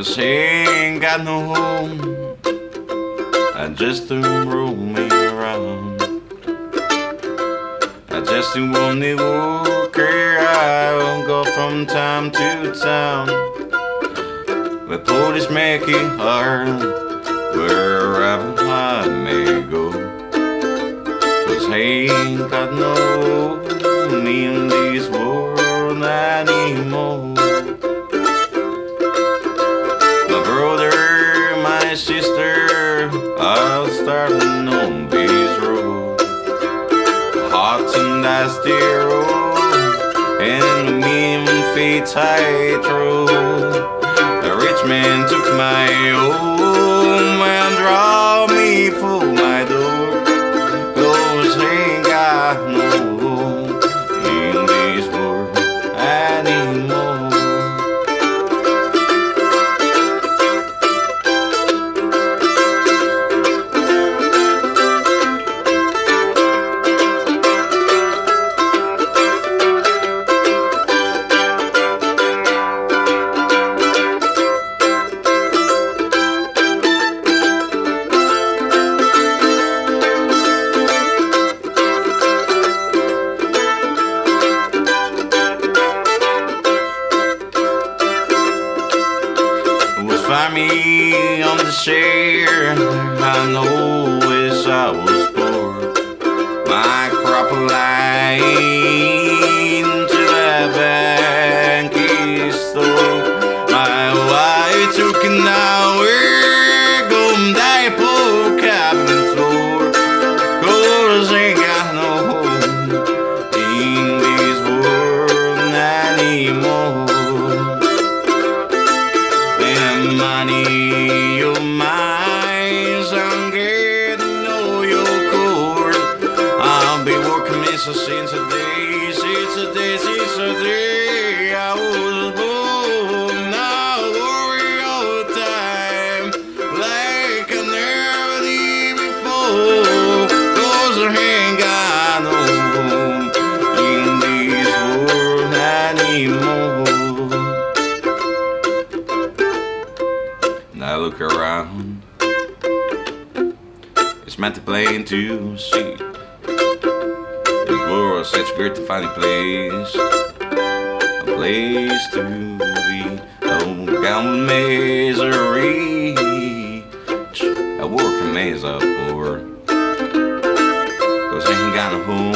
'cause he ain't got no home. I just to roll me around. I just want the worker. I'll go from town to town. The police make it hard wherever I may go. 'Cause he ain't got no home in this world anymore. My brother, my sister, are starting on this road. Hot and dusty road, and the mean feet tight road. The rich man took my home and draw me for my door. 'Cause he ain't got no home in this world anymore. Find me on the share. I know as I was born. My crop line to the bank is store. My wife took an hour, go die poor cabin floor. 'Cause ain't got no home in this world anymore. Money, your minds, I'm getting to know your core. I'll be working this since a day, I was born. Now worry all the time, like I never did before. 'Cause I ain't got no home in this world anymore. I look around, it's meant to plain to see. This world's such a great to find a place to be. Don't count misery, I work a maze up for. 'Cause I ain't got no home